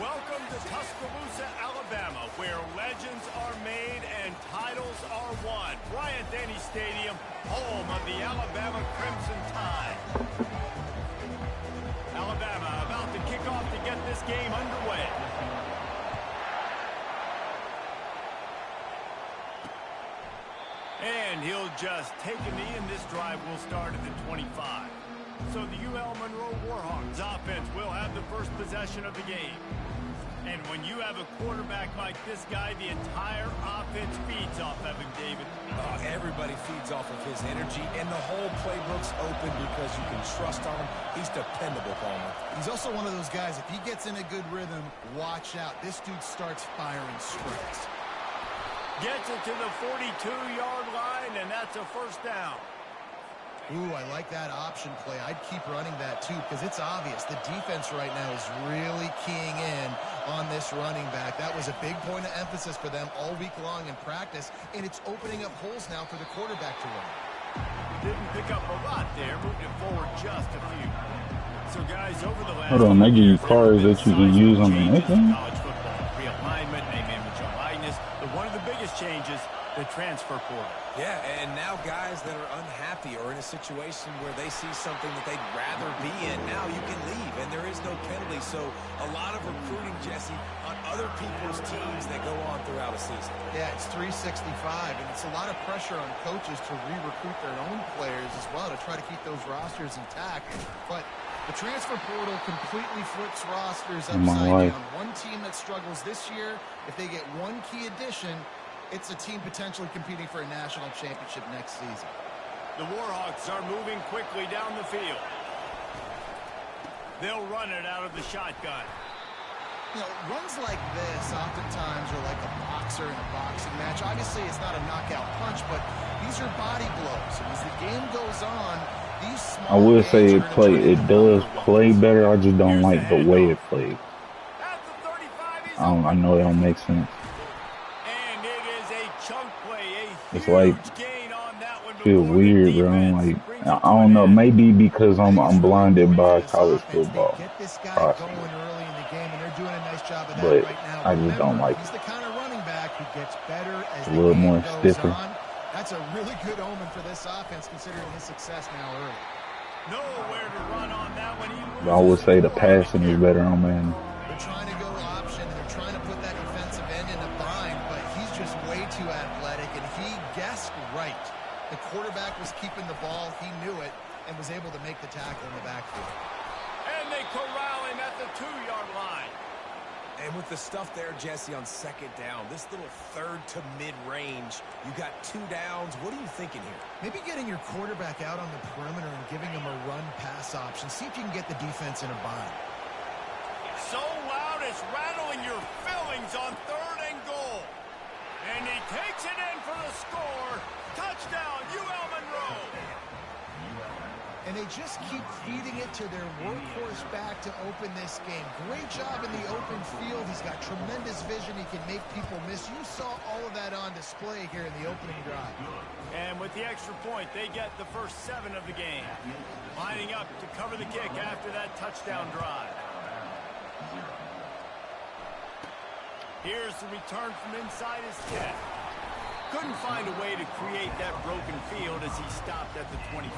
Welcome to Tuscaloosa, Alabama, where legends are made and titles are won. Bryant-Denny Stadium, home of the Alabama Crimson Tide. Alabama about to kick off to get this game underway. And he'll just take a knee, and this drive will start at the 25. So the Ul Monroe Warhawks offense will have the first possession of the game. And when you have a quarterback like this guy, the entire offense feeds off of him, David. Everybody feeds off of his energy, and the whole playbook's open because you can trust on him. He's dependable, Palmer. He's also one of those guys, if he gets in a good rhythm, watch out. This dude starts firing strikes. Gets it to the 42-yard line, and that's a first down. Ooh, I like that option play. I'd keep running that, too, because it's obvious. The defense right now is really keying in on this running back. That was a big point of emphasis for them all week long in practice, and it's opening up holes now for the quarterback to run. Didn't pick up a lot there. Moved it forward just a few. So, guys, over the last... Hold on, they give you cards that you can use on the next one? College football, realignment, name, image, and likeness. But one of the biggest changes, the transfer portal. Yeah, and now guys that are unhappy or in a situation where they see something that they'd rather be in, now you can leave, and there is no penalty. So a lot of recruiting, Jesse, on other people's teams that go on throughout a season. Yeah, it's 365, and it's a lot of pressure on coaches to re-recruit their own players as well to try to keep those rosters intact. But the transfer portal completely flips rosters upside down. One team that struggles this year, if they get one key addition, it's a team potentially competing for a national championship next season. The Warhawks are moving quickly down the field. They'll run it out of the shotgun. You know, runs like this oftentimes are like a boxer in a boxing match. Obviously, it's not a knockout punch, but these are body blows. And as the game goes on, these small I would say it does play better. I just don't like the way it plays. I know it don't make sense. It's like, feel weird, bro. Like, I don't know. Maybe because I'm blinded by college football. Possibly. But I just don't like it. It's a little more stiffer. That's a really good omen for this offense, considering his success now early. Nowhere to run on that one. I would say the passing is better on man. They're trying to go option, and they're trying to put that defensive end in a bind, but he's just way too athletic, and he guessed right. The quarterback was keeping the ball. He knew it and was able to make the tackle in the backfield. And they corral him at the 2-yard line. And with the stuff there, Jesse, on second down, this little third to mid-range, you got 2 downs. What are you thinking here? Maybe getting your quarterback out on the perimeter and giving him a run-pass option. See if you can get the defense in a bind. So loud it's rattling your fillings on 3rd and goal. And he takes it in for the score. Touchdown, Ul Monroe. And they just keep feeding it to their workhorse back to open this game. Great job in the open field. He's got tremendous vision. He can make people miss. You saw all of that on display here in the opening drive. And with the extra point, they get the first 7 of the game. Lining up to cover the kick after that touchdown drive. Here's the return from inside his 10. Couldn't find a way to create that broken field as he stopped at the 25.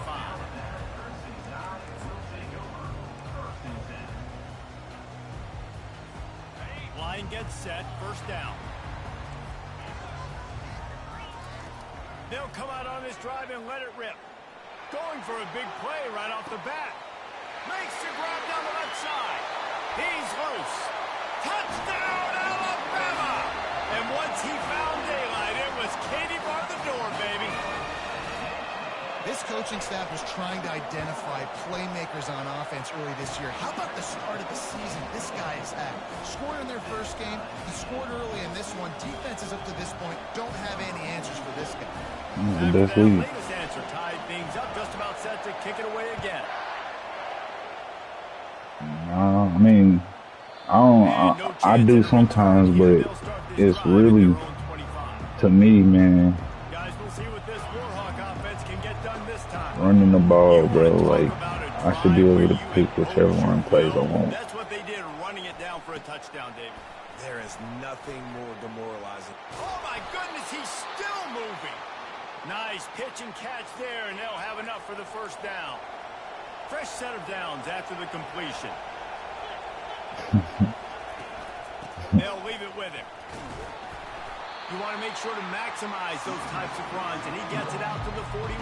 Line gets set, first down. They'll come out on this drive and let it rip. Going for a big play right off the bat. Makes the grab down the left side. He's loose. Touchdown, Alabama! And once he found daylight, it was Katie bar the door, baby. This coaching staff was trying to identify playmakers on offense early this year. How about the start of the season this guy has had? Scored in their first game. He scored early in this one. Defenses up to this point don't have any answers for this guy. The best league. Latest answer tied things up, just about set to kick it away again. I mean, I do sometimes, but it's really, to me, man, running the ball, bro. Like, I should be able to pick whichever one plays I want. That's what they did, running it down for a touchdown. touchdown, David. There is nothing more demoralizing. Oh, my goodness, he's still moving. Nice pitch and catch there, and they'll have enough for the first down. Fresh set of downs after the completion. They'll leave it with him. You want to make sure to maximize those types of runs, and he gets it out to the 41.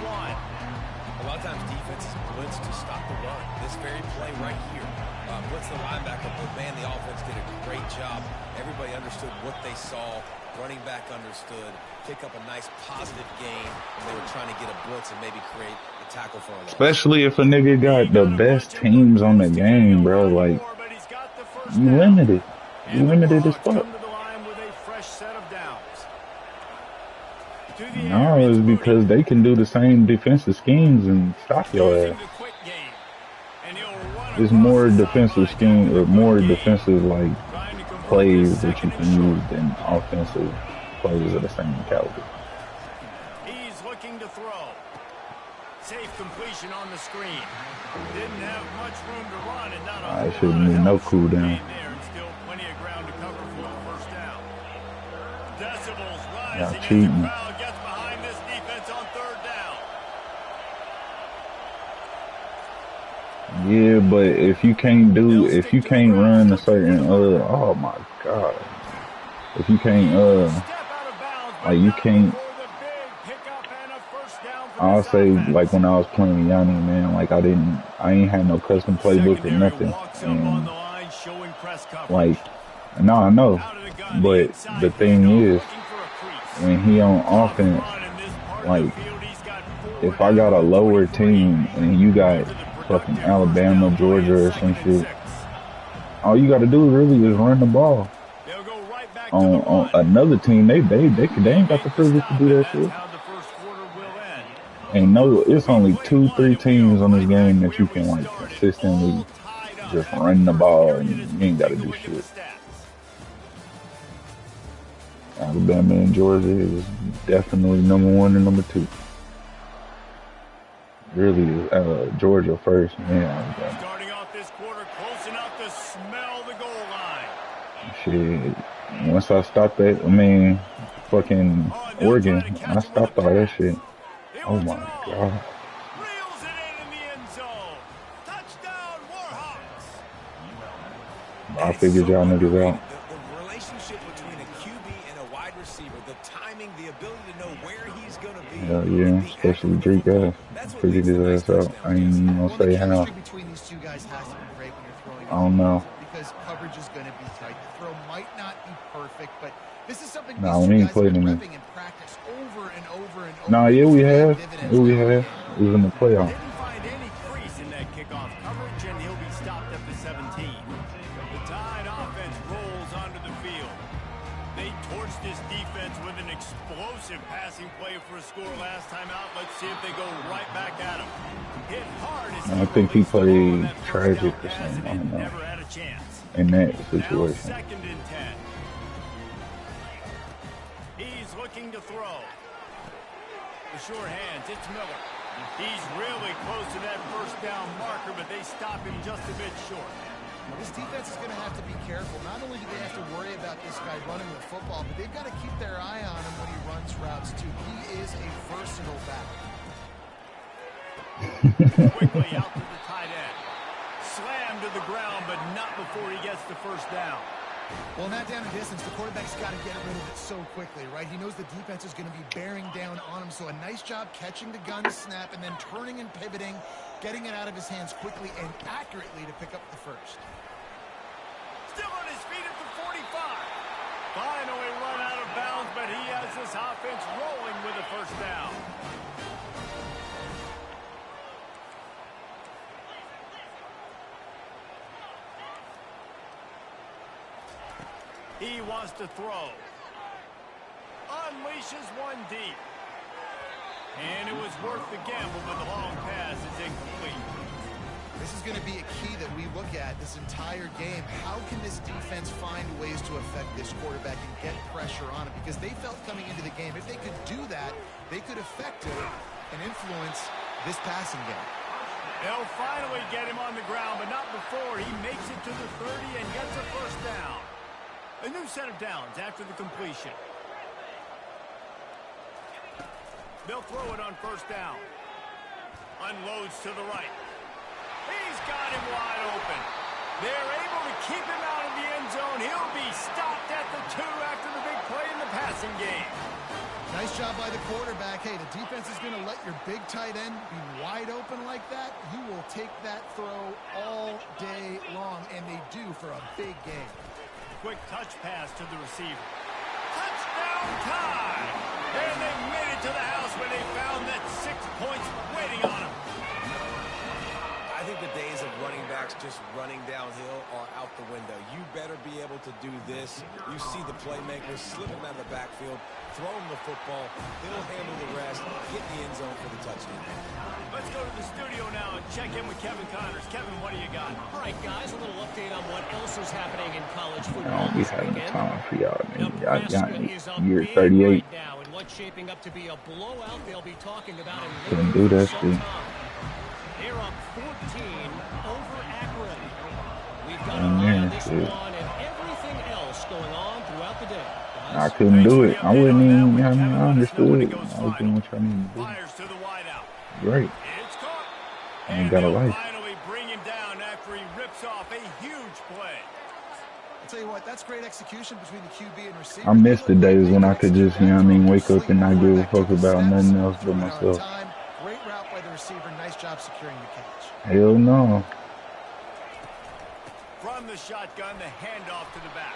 A lot of times defenses blitz to stop the run. This very play right here, blitz the linebacker, but man, the offense did a great job. Everybody understood what they saw. Running back understood. Pick up a nice positive gain, and they were trying to get a blitz and maybe create a tackle for a loss. Especially if a nigga got the best teams on the game, bro. Like, you limited. You limited as fuck. No, it's because they can do the same defensive schemes and stop your ass. It's more defensive scheme or more defensive like plays that you can use than offensive plays of the same caliber. He's looking to throw. Safe completion on the screen. Didn't have much room to run and not I shouldn't need no cool down. Still plenty of ground to cover for the first down. Decibels rising Y'all as cheating. the crowd gets behind this defense on third down. Yeah, but if you can't run a certain oh my god, if you can't like you can't. I'll say like when I was playing Yanni, man, like I ain't had no custom playbook or nothing, and like no, I know, but the thing is, when he on offense, like if I got a lower team and you got fucking Alabama, Georgia, or some shit, all you got to do really is run the ball. On another team, they ain't got the privilege to do that shit. And no, it's only 2-3 teams on this game that you can like consistently just run the ball and you ain't got to do shit. Alabama and Georgia is definitely #1 and #2. Really, Georgia first, man. Starting off this quarter close enough to smell the goal line. Shit. Once I stopped that, I mean, fucking Oregon, I stopped all that shit. Oh my god. Reels it in the end zone. Touchdown, Warhawks. I figured y'all niggas out. The relationship between a QB and a wide receiver, the timing, the ability to know where he's going to be. Hell yeah, especially Drake guys. Figured his ass out. I ain't even gonna say how. Between these two guys has to be great when you're throwing. I don't know. Because coverage is going to be tight. The throw might not be perfect, but this is something Nah, we ain't played in in it. practice over and over and over. Nah, yeah, we have. Yeah, we have. It was in the playoffs. Didn't find any crease in that kickoff coverage, and he'll be stopped at the 17. The Tide offense rolls onto the field. They torched this defense with an explosive passing play for a score last time out. Let's see if they go right back at him. Hit hard as I think he played tragic or something. I don't know. Never had a chance. In that Now situation. 2nd and 10. He's looking to throw. The short hands, it's Miller. He's really close to that first down marker, but they stop him just a bit short. This defense is going to have to be careful. Not only do they have to worry about this guy running the football, but they've got to keep their eye on him when he runs routes, too. He is a versatile back. Quickly out to the tight end. Slammed to the ground, but not before he gets the first down. Well, not down in distance. The quarterback's got to get rid of it so quickly, right? He knows the defense is going to be bearing down on him, so a nice job catching the gun snap and then turning and pivoting, getting it out of his hands quickly and accurately to pick up the first. Still on his feet at the 45. Finally run out of bounds, but he has this offense rolling with a first down. He wants to throw. Unleashes one deep. And it was worth the gamble, but the long pass is incomplete. This is going to be a key that we look at this entire game. How can this defense find ways to affect this quarterback and get pressure on him? Because they felt coming into the game, if they could do that, they could affect him and influence this passing game. They'll finally get him on the ground, but not before he makes it to the 30 and gets a first down. A new set of downs after the completion. They'll throw it on first down. Unloads to the right. He's got him wide open. They're able to keep him out of the end zone. He'll be stopped at the 2 after the big play in the passing game. Nice job by the quarterback. Hey, the defense is going to let your big tight end be wide open like that. You will take that throw all day long, and they do for a big game. Quick touch pass to the receiver. Touchdown time! And they made it to the house when they found that 6 points waiting on them. I think the days of running backs just running downhill are out the window. You better be able to do this. You see the playmaker slip him out of the backfield, throw him the football, he'll handle the rest, get in the end zone for the touchdown. Let's go to the studio now and check in with Kevin Connors. Kevin, what do you got? All right, guys, a little update on what else is happening in college football We this having weekend. time for y'all, man. Nebraska is up Year big 38. right now, and what's shaping up to be a blowout they'll be talking about in Couldn't do that some shit. time. They're up 14 over Akron. We've got Oh, an eye man, on this shit. one and everything else going on throughout the day. I couldn't do it. I wouldn't even have me understood. I was doing what y'all need to do. Fires to the wideout. Great. It's caught. I ain't got a they'll life. finally bring him down after he rips off a huge play. I'll tell you what, that's great execution between the QB and receiver. I miss the days when I could just, you know what I mean, wake up and not give a fuck about nothing else but myself. Great route by the receiver. Nice job securing the catch. Hell no. From the shotgun, the handoff to the back.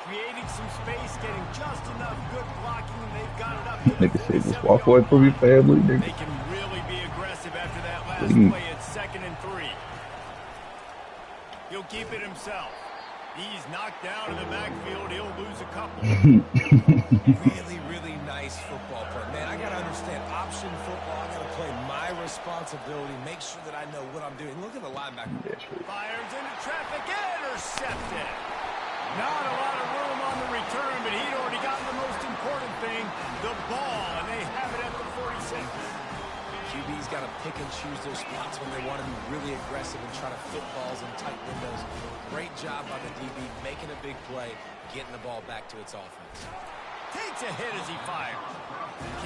Creating some space, getting just enough good blocking, and they've got it up to the Nigga said, just walk away from your family, nigga. They can really be aggressive after that last Please. play at 2nd and 3. He'll keep it himself. He's knocked down in the backfield. He'll lose a couple. Really, really nice football play. Man, I got to understand option football. I got to play my responsibility, make sure that I know what I'm doing. Look at the linebacker. Fires into traffic, intercepted. Not a lot of room on the return, but he'd already gotten the most important thing, the ball, and they have it at the 46. QB's got to pick and choose their spots when they want to be really aggressive and try to fit balls in tight windows. Great job by the DB making a big play, getting the ball back to its offense. Takes a hit as he fires.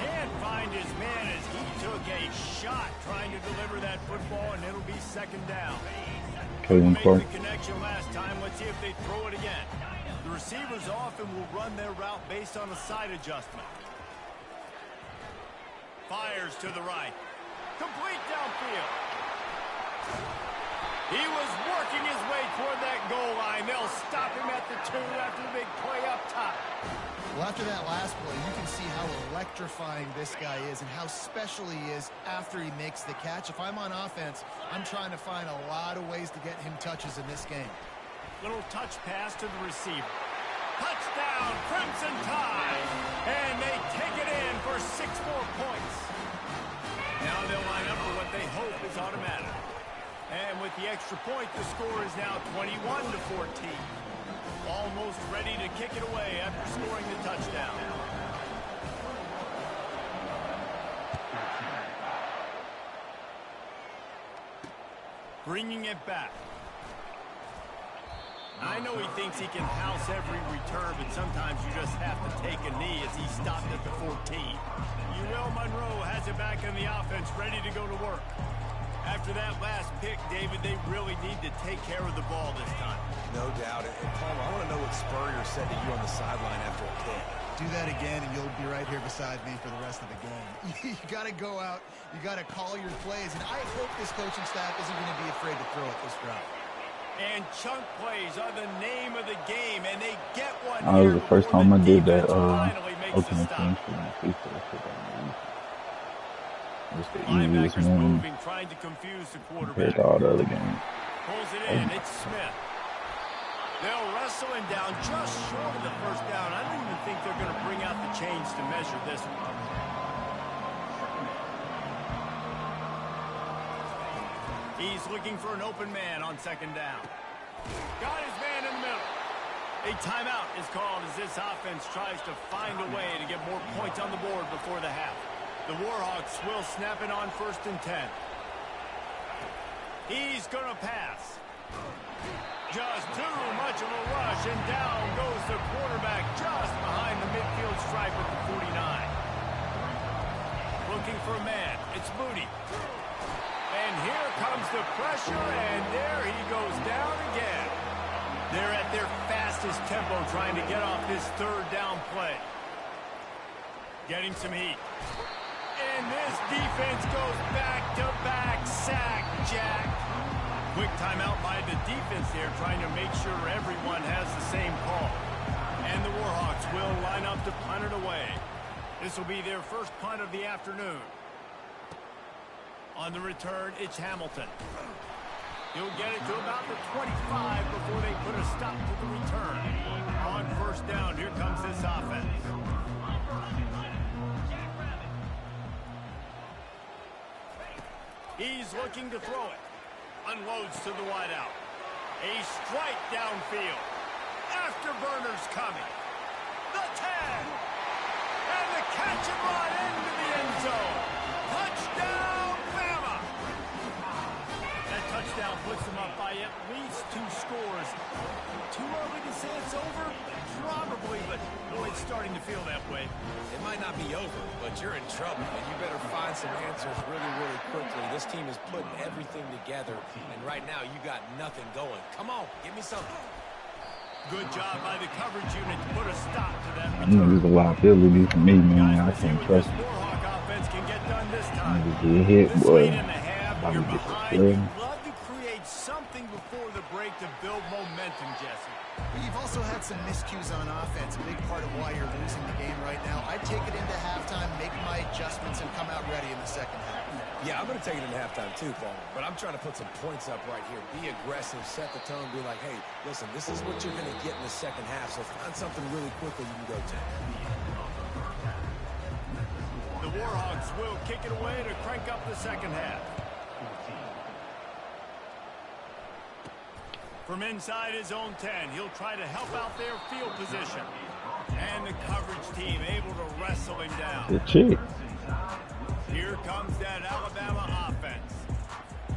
Can't find his man as he took a shot trying to deliver that football, and it'll be 2nd down. Kevin Made Clark. the connection last time. Let's see if they throw it again. The receivers often will run their route based on a side adjustment. Fires to the right. Complete downfield. He was working his way toward that goal line. They'll stop him at the 2 after the big play up top. Well, after that last play, you can see how electrifying this guy is and how special he is after he makes the catch. If I'm on offense, I'm trying to find a lot of ways to get him touches in this game. Little touch pass to the receiver. Touchdown, Crimson Tide. And they take it in for 6 more points. Now they'll line up for what they hope is automatic. And with the extra point, the score is now 21-14. Almost ready to kick it away after scoring the touchdown. Bringing it back. I know he thinks he can house every return, but sometimes you just have to take a knee as he stopped at the 14. Ul Monroe has it back in the offense, ready to go to work. After that last pick, David, they really need to take care of the ball this time. No doubt. And Palmer, I want to know what Spurrier said to you on the sideline after a pick. Do that again, and you'll be right here beside me for the rest of the game. You got to go out. You got to call your plays. And I hope this coaching staff isn't going to be afraid to throw at this drive. And chunk plays are the name of the game, and they get one. That was the first time I did that ultimate team for my FIFA. It's the easiest Linebackers one moving, trying to confuse the compared quarterback. to all the other games. Pulls it in. It's Smith. They'll wrestle him down just short of the first down. I don't even think they're going to bring out the chains to measure this one. He's looking for an open man on 2nd down. Got his man in the middle. A timeout is called as this offense tries to find a way to get more points on the board before the half. The Warhawks will snap it on 1st and 10. He's going to pass. Just too much of a rush, and down goes the quarterback just behind the midfield stripe at the 49. Looking for a man. It's Moody. And here comes the pressure, and there he goes down again. They're at their fastest tempo trying to get off this third down play. Getting some heat. And this defense goes back-to-back sack, Jack. Quick timeout by the defense there, trying to make sure everyone has the same call. And the Warhawks will line up to punt it away. This will be their first punt of the afternoon. On the return, it's Hamilton. He'll get it to about the 25 before they put a stop to the return. On first down, here comes this offense. He's looking to throw it. Unloads to the wideout. A strike downfield. Afterburner's coming. The 10. And the catch and run into the end zone. Touchdown, Bama! That touchdown puts them up by at least 2 scores. Too early to say it's over? Probably, but boy, it's starting to feel that way. It might not be over, but you're in trouble, and you better find some answers really, really quickly. This team is putting everything together, and right now you got nothing going. Come on, give me something. Good job by the coverage unit to put a stop to that I know there's a liability for me, man. I can't trust it. Warhawk offense can get done this time. Get hit, This boy. late in the half, I you're would get behind. the You'd love to create something before the break to build momentum, Jesse. You've also had some miscues on offense, a big part of why you're losing the game right now. I'd take it into halftime, make my adjustments, and come out ready in the second half. Yeah, I'm going to take it into halftime too, Paul. But I'm trying to put some points up right here. Be aggressive, set the tone, be like, hey, listen, this is what you're going to get in the second half, so find something really quickly you can go to. The Warhawks will kick it away to crank up the second half. From inside his own 10, he'll try to help out their field position. And the coverage team able to wrestle him down. Good shit. Here comes that Alabama offense.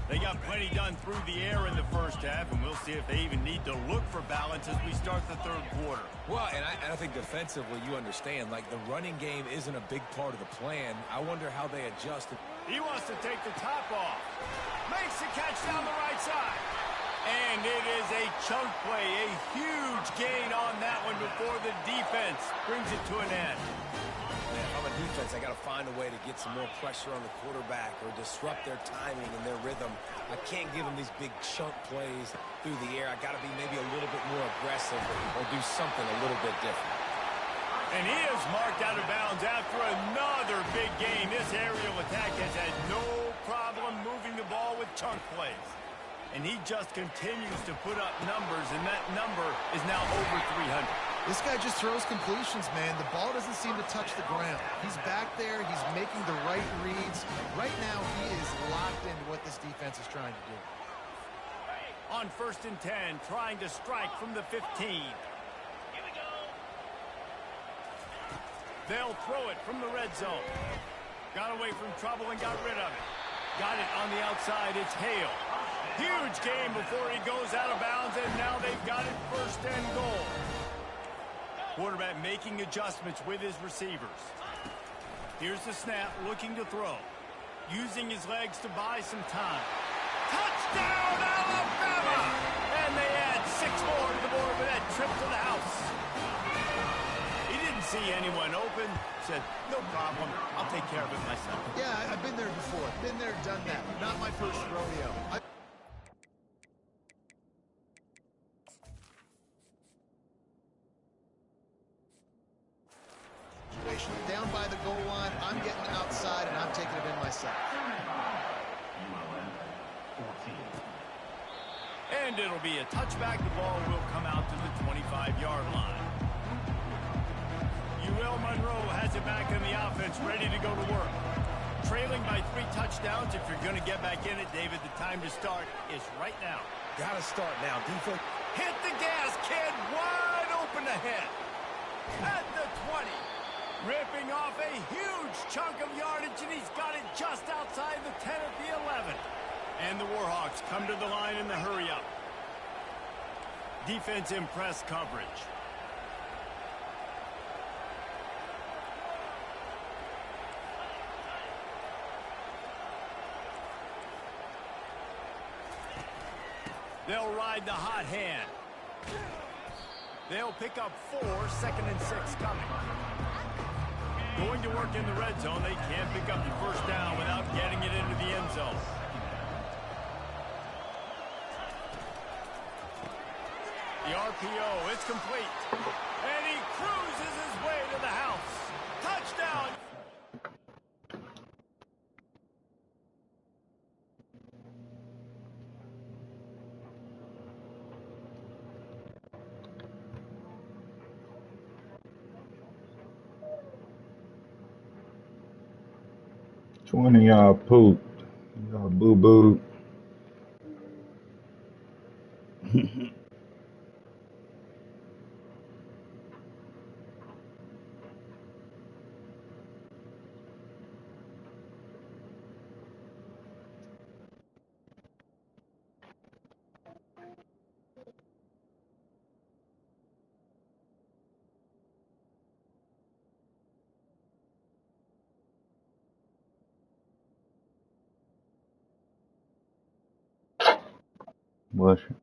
They got plenty done through the air in the first half, and we'll see if they even need to look for balance as we start the third quarter. Well, and I think defensively you understand, like the running game isn't a big part of the plan. I wonder how they adjusted. He wants to take the top off. Makes the catch down the right side. And it is a chunk play, a huge gain on that one before the defense brings it to an end. Man, if I'm a defense, I got to find a way to get some more pressure on the quarterback or disrupt their timing and their rhythm. I can't give them these big chunk plays through the air. I got to be maybe a little bit more aggressive or do something a little bit different. And he is marked out of bounds after another big gain. This aerial attack has had no problem moving the ball with chunk plays. And he just continues to put up numbers, and that number is now over 300. This guy just throws completions, man. The ball doesn't seem to touch the ground. He's back there. He's making the right reads. Right now, he is locked into what this defense is trying to do. On 1st and 10, trying to strike from the 15. Here we go. They'll throw it from the red zone. Got away from trouble and got rid of it. Got it on the outside. It's Hale. Huge game before he goes out of bounds, and now they've got it 1st and goal. Quarterback making adjustments with his receivers. Here's the snap, looking to throw. Using his legs to buy some time. Touchdown, Alabama! And they add 6 more to the board with that trip to the house. He didn't see anyone open. Said, no problem. I'll take care of it myself. Yeah, I've been there before. Been there, done that. Not my first rodeo. Down by the goal line, I'm getting outside and I'm taking it in myself. And it'll be a touchback. The ball will come out to the 25-yard line. Ul Monroe has it back in the offense, ready to go to work. Trailing by 3 touchdowns. If you're going to get back in it, David, the time to start is right now. Gotta start now. Defense. Hit the gas, kid. Wide open ahead. At the 20. Ripping off a huge chunk of yardage, and he's got it just outside the 10 at the 11. And the Warhawks come to the line in the hurry-up. Defense in press coverage. They'll ride the hot hand. They'll pick up 4, 2nd and 6 coming. Going to work in the red zone. They can't pick up the first down without getting it into the end zone. The RPO, it's complete. And he cruises his way to the house. Touchdown! One of y'all pooped. Y'all boo-boo. Bless you.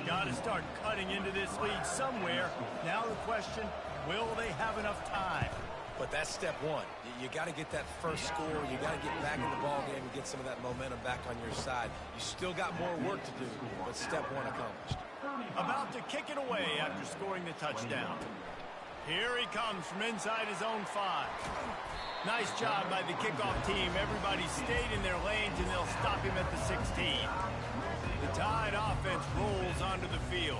Got to start cutting into this lead somewhere. Now the question, will they have enough time? But that's step one. You got to get that first score. You got to get back in the ball game and get some of that momentum back on your side. You still got more work to do, but step one accomplished. About to kick it away after scoring the touchdown. Here he comes from inside his own 5. Nice job by the kickoff team. Everybody stayed in their lanes, and they'll stop him at the 16. The Tide offense rolls onto the field.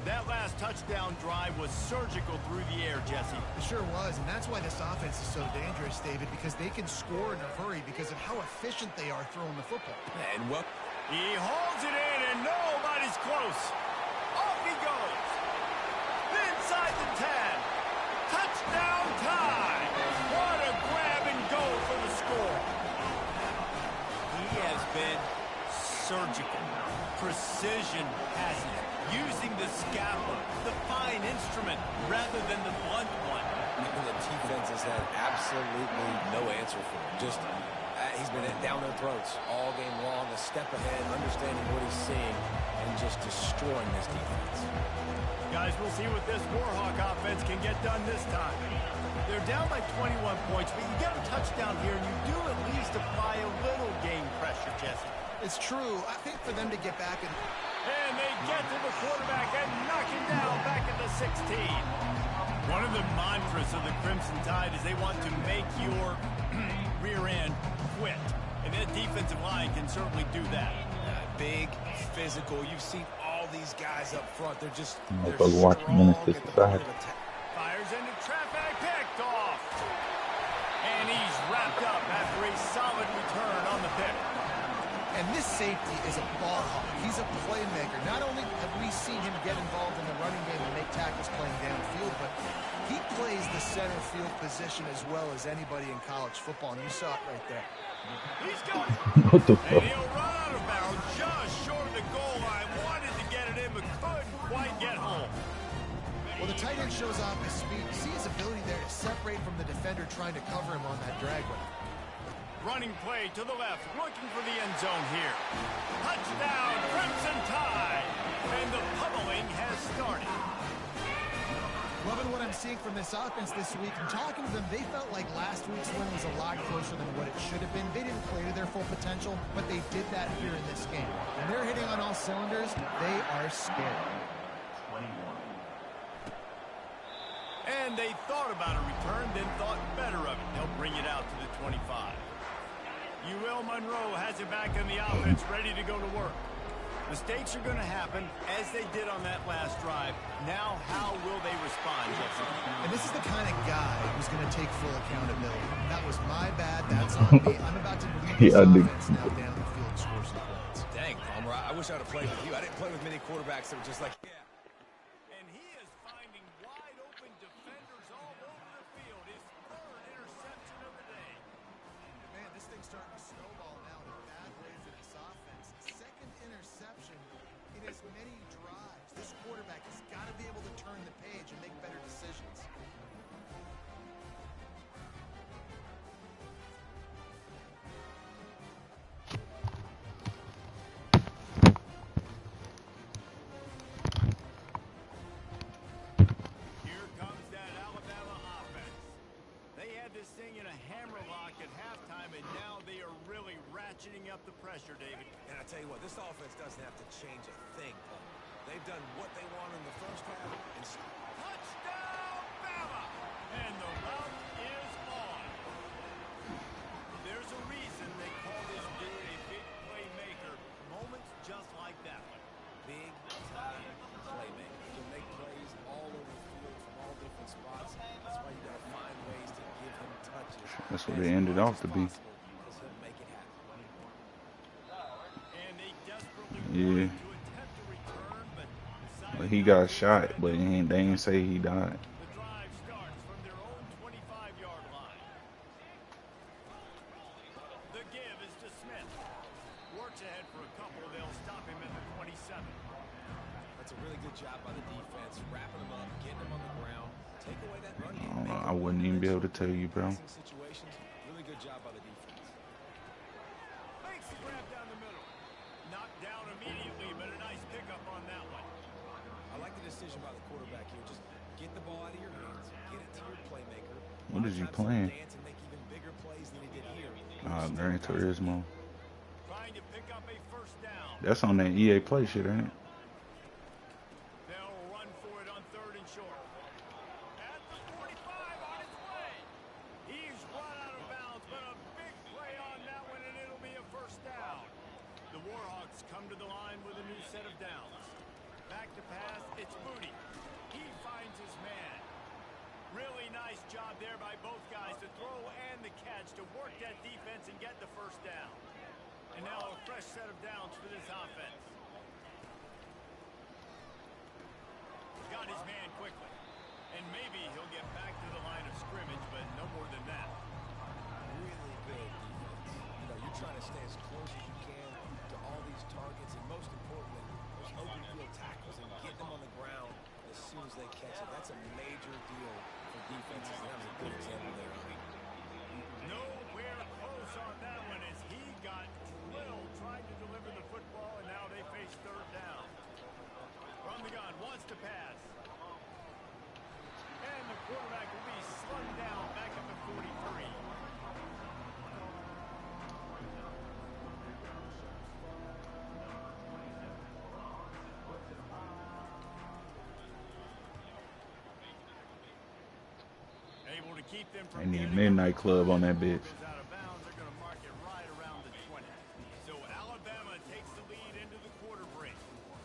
That last touchdown drive was surgical through the air, Jesse. It sure was, and that's why this offense is so dangerous, David, because they can score in a hurry because of how efficient they are throwing the football. And well, he holds it in, and nobody's close. Off he goes. Inside the 10. Touchdown Tide. What a grab and go for the score. He has been surgical. Precision passing. Using the scalpel, the fine instrument, rather than the blunt one. And the defense has had absolutely no answer for him. Just, he's been down their throats all game long, a step ahead, understanding what he's seeing, and just destroying this defense. Guys, we'll see what this Warhawk offense can get done this time. They're down by 21 points, but you get a touchdown here, and you do at least apply a little game pressure, Jesse. It's true. I think for them to get back and they get to the quarterback and knock him down back at the 16. One of the mantras of the Crimson Tide is they want to make your rear end quit. And that defensive line can certainly do that. Big, physical. You've seen all these guys up front. They're just they're strong at the point of attack. Fires into traffic, picked off. And he's wrapped up after a solid return on the pick. And this safety is a ball hawk. He's a playmaker. Not only have we seen him get involved in the running game and make tackles playing downfield, but he plays the center field position as well as anybody in college football, and you saw it right there. He's got it. What the fuck? And he'll run out of bounds just short of the goal line. Wanted to get it in, but couldn't quite get home. Well, the tight end shows off his speed. You see his ability there to separate from the defender trying to cover him on that drag route. Running play to the left, looking for the end zone here. Touchdown, Crimson Tide! And the pummeling has started. Loving what I'm seeing from this offense this week. And talking to them, they felt like last week's win was a lot closer than what it should have been. They didn't play to their full potential, but they did that here in this game. And they're hitting on all cylinders. They are scary. And they thought about a return, then thought better of it. They'll bring it out to the 25. Ul Monroe has it back in the offense, ready to go to work. Mistakes are going to happen, as they did on that last drive. Now, how will they respond, Jesse? And this is the kind of guy who's going to take full accountability. That was my bad. That's on me. I'm about to lead this offense now down the field, score some points. Dang, Palmer, I wish I would have played with you. I didn't play with many quarterbacks that were just like, yeah. And he is finding wide open defenders all over the field. His third interception of the day. Man, this thing's starting to snowball now in a bad way for this offense. Second interception in as many drives. This quarterback has got to be able to turn the page and make better decisions. Here comes that Alabama offense. They had this thing in a hammerlock at halftime, and now they are really ratcheting up the pressure, David. And I tell you what, this offense doesn't have to change a thing, Paul. They've done what they want in the first half. And Touchdown, Bama! And the route is on. There's a reason they call this dude a big playmaker. Moments just like that one. big time playmaker. He can make plays all over the field from all different spots. That's why you got to find ways to give him touches. That's what they ended off to be. Yeah. Well, he got shot, but they ain't say he died. The drive starts from their own 25-yard line. The give is to Smith. Works ahead for a couple. They'll stop him at the 27. That's a really good job by the defense, wrapping him up, getting him on the ground. Take away that run game. I wouldn't even be able to tell you, bro. Situations, really good job by the defense. Makes the grab down the middle. Knocked down immediately, but a nice pickup on that one. I like the decision by the quarterback here. Just get the ball out of your hands, get it to your playmaker. What is he playing? Dance and make even bigger plays than he did here. Gran Turismo. Trying to pick up a first down. That's on that EA Play shit, ain't it? They'll run for it on third and short. At the 45 on its way. He's run out of bounds, but a big play on that one, and it'll be a first down. The Warhawks come to the line with a new set of downs. Back to pass, it's Moody. He finds his man. Really nice job there by both guys to throw and the catch to work that defense and get the first down. And now a fresh set of downs for this offense. Got his man quickly. And maybe he'll get back to the line of scrimmage, but no more than that. Really good defense. You know, you're trying to stay as close as you can to all these targets, and most importantly, those open field tackles and get them on the ground as soon as they catch it. That's a major deal for defenses. That was a good example there. Nowhere close on that one as he got drilled trying to deliver the football, and now they face third down. From the gun, wants to pass. And the quarterback will be slung down back at the 43. Able to keep them from They need Midnight Club on that bitch. out of bounds. They're going to mark it right around the 20. So Alabama takes the lead into the quarter break.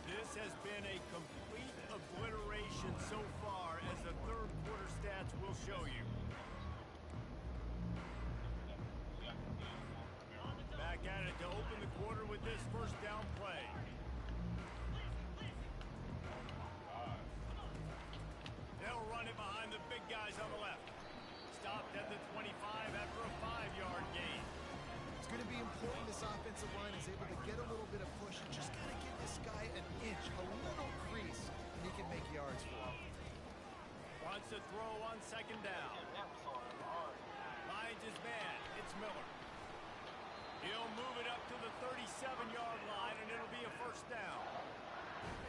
This has been a complete obliteration so far, as the third quarter stats will show you. Back at it to open the quarter with this first down play. They'll run it behind the big guys on the left. Stopped at the 25 after a 5-yard gain. It's going to be important this offensive line is able to get a little bit of push and just kind of give this guy an inch, a little crease, and he can make yards for him. Wants to throw on second down. Finds his man. It's Miller. He'll move it up to the 37-yard line, and it'll be a first down.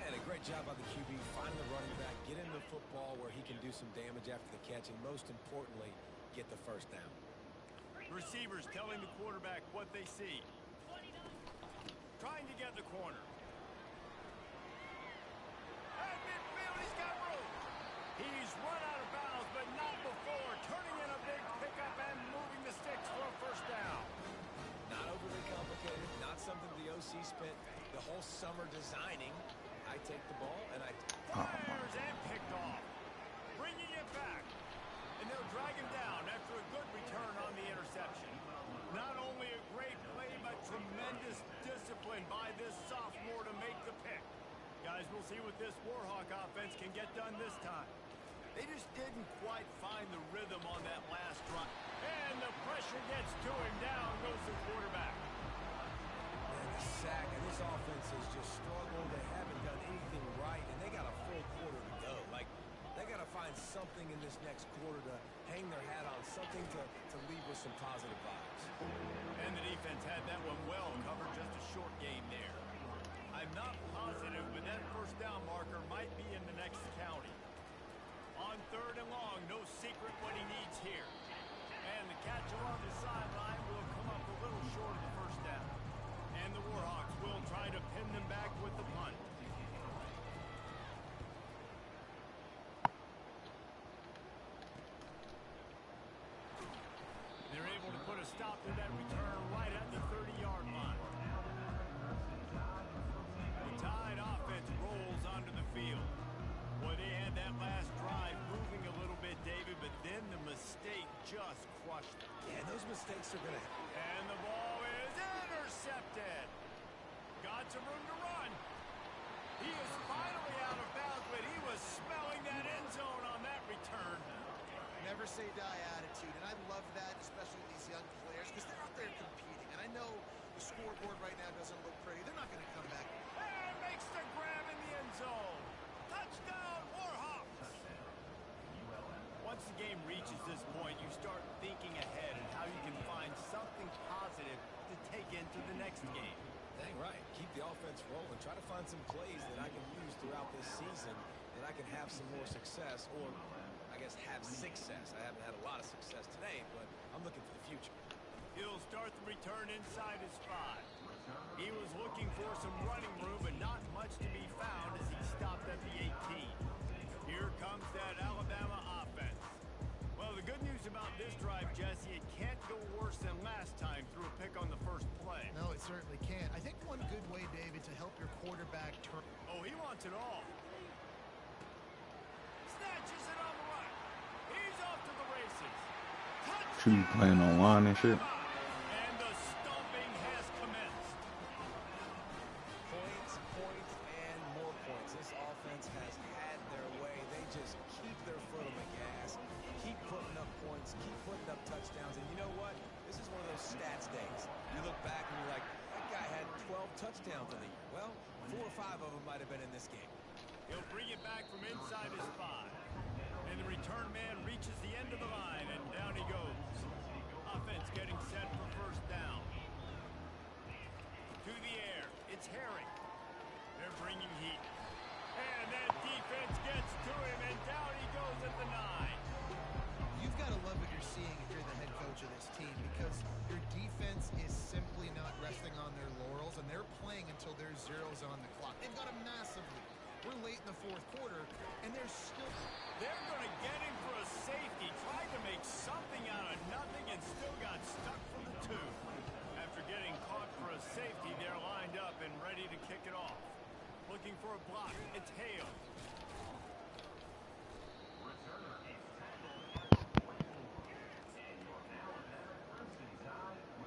And Johnny, great job by the QB, finding the running back, get him the football where he can do some damage after the catch, and most importantly, get the first down. Receivers telling the quarterback what they see. Trying to get the corner. At midfield, he's got room. He's run out of bounds, but not before. Turning in a big pickup and moving the sticks for a first down. Not overly complicated, not something the OC spent the whole summer designing. I take the ball and I fires and picked off. Bringing it back. And they'll drag him down after a good return on the interception. Not only a great play, but tremendous discipline by this sophomore to make the pick. Guys, we'll see what this Warhawk offense can get done this time. They just didn't quite find the rhythm on that last drive. And the pressure gets to him. Down goes the quarterback. And the sack, and this offense has just struggled. They haven't done anything right, and they got a full quarter to go. Like, they got to find something in this next quarter to hang their hat on, something to leave with some positive vibes. And the defense had that one well covered, just a short gain there. I'm not positive, but that first down marker might be in the next county. On 3rd and long, no secret what he needs here. And the catch along the sideline will come up a little short of the first down. And the Warhawks will try to pin them back with the punt. They're able to put a stop to that return right at the 30-yard line. The Tide offense rolls onto the field. Boy, they had that last drive moving a little bit, David, but then the mistake just crushed them. Yeah, those mistakes are going to... And the ball is intercepted. Got some room to run. He is finally out of bounds, but he was smelling that end zone on that return. Never say die attitude, and I love that, especially with these young players, because they're out there competing. And I know the scoreboard right now doesn't look pretty. They're not going to come back. And makes the grab in the end zone. Touchdown, Warhawks! Once the game reaches this point, you start thinking ahead and how you can find something positive to take into the next game. Dang right. Keep the offense rolling. Try to find some plays that I can use throughout this season that I can have some more success, or I guess have success. I haven't had a lot of success today, but I'm looking for the future. He'll start the return inside his 5. He was looking for some running room, but not much to be found as he stopped at the 18. Here comes that Alabama offense. Well, the good news about this drive, Jesse, it can't go worse than last time through a pick on the first play. No, it certainly can't. I think one good way, David, to help your quarterback turn... Oh, he wants it all. Snatches it on the right. He's off to the races. She playing online and shit. And the stomping has commenced. Points, and more points. This offense has had their way. They just keep their foot on the gas, keep putting up points, keep putting up touchdowns. And you know what? This is one of those stats days. You look back and you're like, that guy had 12 touchdowns in the year. Well, 4 or 5 of them might have been in this game. He'll bring it back from inside his 5. And the return man reaches the end of the line, and down he goes. Offense getting set for first down. To the air. It's Herring. They're bringing heat. And that defense gets to him, and down he goes at the 9. You've got to love what you're seeing if you're the head coach of this team, because your defense is simply not resting on their laurels, and they're playing until there's zeros on the clock. They've got a massive lead. We're late in the 4th quarter, and they're still... They're going to get him for a safety. Tried to make something out of nothing and still got stuck for the 2. After getting caught for a safety, they're lined up and ready to kick it off. Looking for a block. It's Hale.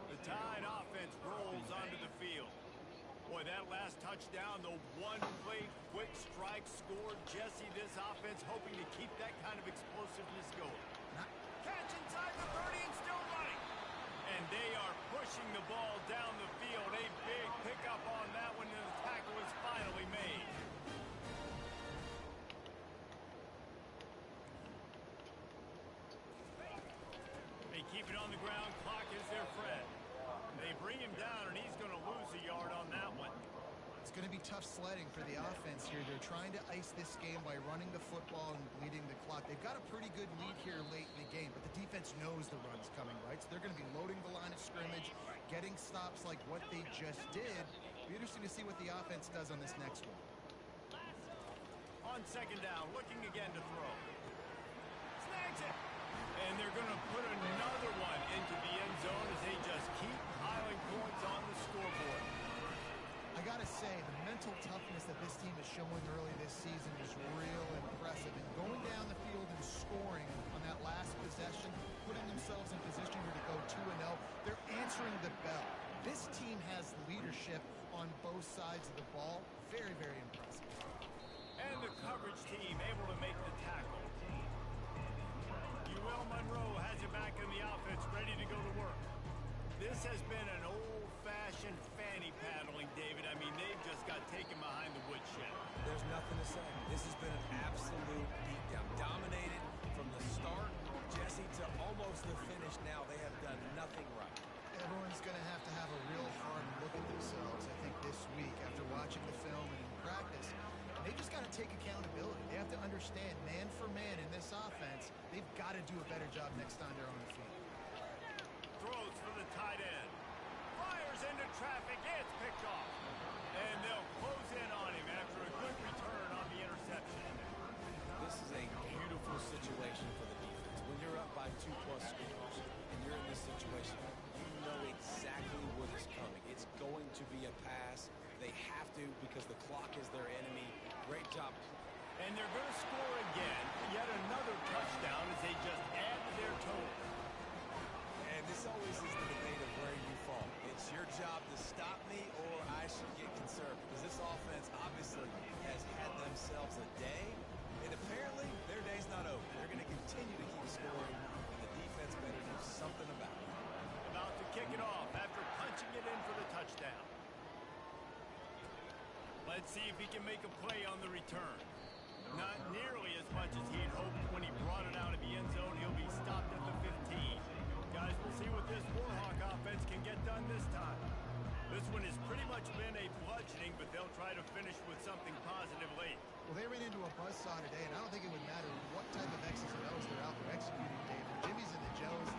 The Tide offense rolls onto the field. Boy, that last touchdown, the one-play quick strike scored. Jesse, this offense hoping to keep that kind of explosiveness going. Catch inside the 30 and still running. And they are pushing the ball down the field. A big pickup on that one, and the tackle is finally made. They keep it on the ground. Clock is their friend. They bring him down, and he's going to lose a yard on that one. It's going to be be tough sledding for the offense here. They're trying to ice this game by running the football and bleeding the clock. They've got a pretty good lead here late in the game, but the defense knows the run's coming, right? So they're going to be loading the line of scrimmage, getting stops like what they just did. It'll be interesting to see what the offense does on this next one. On second down, looking again to throw. Snags it. And they're going to put another one into the end zone as they just keep piling points on the scoreboard. I got to say, the mental toughness that this team is showing early this season is real impressive. And going down the field and scoring on that last possession, putting themselves in position here to go 2-0, they're answering the bell. This team has leadership on both sides of the ball. Very, very impressive. And the coverage team able to make the tackle. Ul Monroe has it back in the offense, ready to go to work. This has been an old-fashioned fanny paddling, David. I mean, they've just got taken behind the woodshed. There's nothing to say. This has been an absolute beatdown. Dominated from the start, Jesse, to almost the finish now. They have done nothing right. Everyone's going to have a real hard look at themselves, I think, this week after watching the film and in practice. They just got to take accountability. They have to understand, man for man in this offense, they've got to do a better job next time they're on the field. Throws for the tight end. Fires into traffic. It's picked off. And they'll close in on him after a good return on the interception. This is a beautiful situation for the defense. When you're up by 2+ scores and you're in this situation, you know exactly what is coming. It's going to be a pass. They have to because the clock is their enemy. Great job. And they're going to score again. Yet another touchdown as they just add to their total. And this always is the debate of where you fall. It's your job to stop me or I should get conservative. Because this offense obviously has had themselves a day. And apparently their day's not over. They're going to continue to keep scoring. And the defense better do something about it. About to kick it off after punching it in for the touchdown. Let's see if he can make a play on the return. Not nearly as much as he had hoped when he brought it out of the end zone. He'll be stopped at the 15. Guys, we'll see what this Warhawk offense can get done this time. This one has pretty much been a bludgeoning, but they'll try to finish with something positive late. Well, they ran into a buzzsaw today, and I don't think it would matter what type of X's and O's they're out there executing today. The Jimmies and the Joes,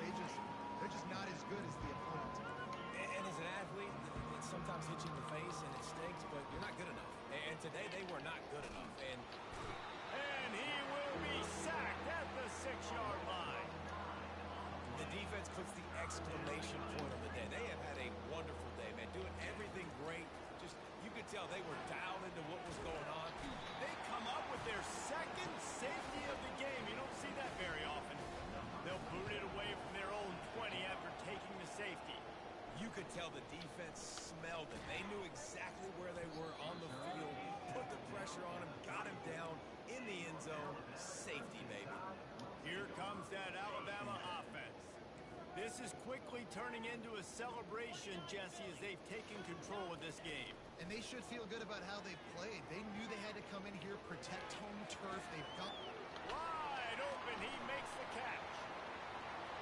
they're just not as good as the opponent. And as an athlete, it sometimes hits you in the face and it stinks, but you're not good enough. And today they were not good enough. And he will be sacked at the 6-yard line. The defense puts the exclamation point on the day. They have had a wonderful day, man. Doing everything great. Just, you could tell they were dialed into what was going on. They come up with their second safety of the game. You don't see that very often. They'll boot it away from their own 20 after taking the safety. You could tell the defense smelled it. They knew exactly where they were on the field, put the pressure on him, got him down in the end zone. Safety, baby. Here comes that Alabama offense. This is quickly turning into a celebration, Jesse, as they've taken control of this game. And they should feel good about how they've played. They knew they had to come in here, protect home turf. They've got... Wide open, he makes the catch.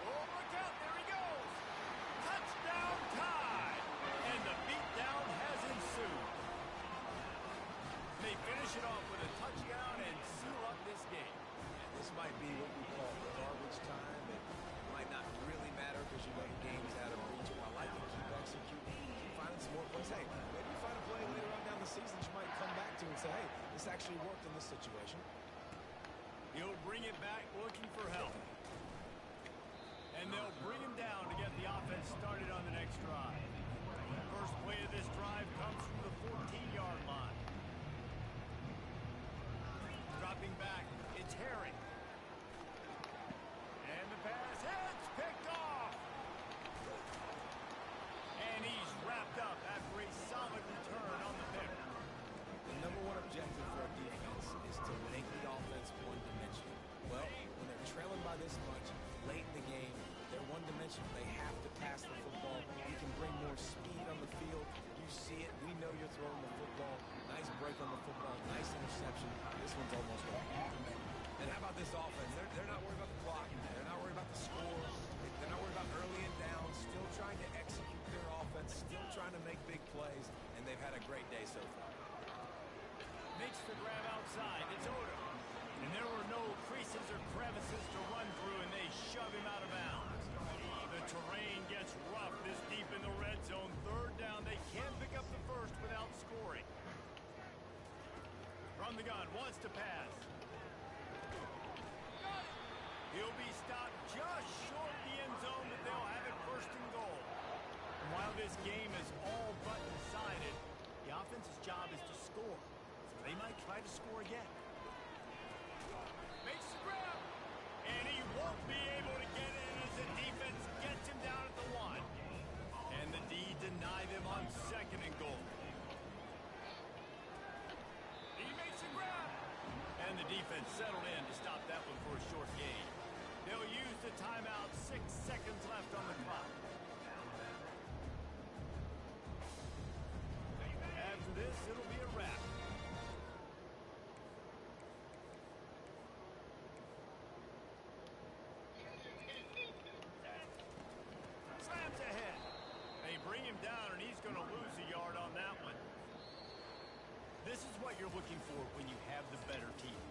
Oh, look out, there he goes. Touchdown tie. And the beatdown has ensued. They finish it off with a touchdown and seal up this game. This might be what we call garbage time. It might not really matter because you know the game's out of reach. I like to keep executing, keep finding some more plays. Hey, maybe you find a play later on down the season you might come back to and say, hey, this actually worked in this situation. He'll bring it back looking for help. And they'll bring him down to get the offense started on the next drive. First play of this drive comes from the 14-yard line. Dropping back, it's Herring. And the pass, it's picked off! And he's wrapped up after a solid return on the pick. The #1 objective for a defense is to make the offense one-dimensional. Well, when they're trailing by this much, late in the game, they're one-dimensional. They have to pass the football. You can bring more speed on the field. You see it. We know you're throwing the football. Nice break on the football. Nice interception. This one's almost over. And how about this offense? They're not worried about the clock. They're not worried about the score. They're not worried about early and down. Still trying to execute their offense. Still trying to make big plays. And they've had a great day so far. Makes the grab outside. It's Odom. And there were no creases or crevices to run through, and they shove him out of bounds. The terrain gets rough this deep in the red zone. Third down, they can't pick up the first without scoring. From the gun, wants to pass. He'll be stopped just short of the end zone, but they'll have it first and goal. And while this game is all but decided, the offense's job is to score. So they might try to score again. Makes the grab. And he won't be able to get in as the defense gets him down at the 1. And the D deny them on second and goal. He makes the grab. And the defense settled in to stop that one for a short gain. They'll use the timeout. 6 seconds left on the clock. After this, it'll be a wrap. Slams ahead. They bring him down, and he's going to lose a yard on that one. This is what you're looking for when you have the better team.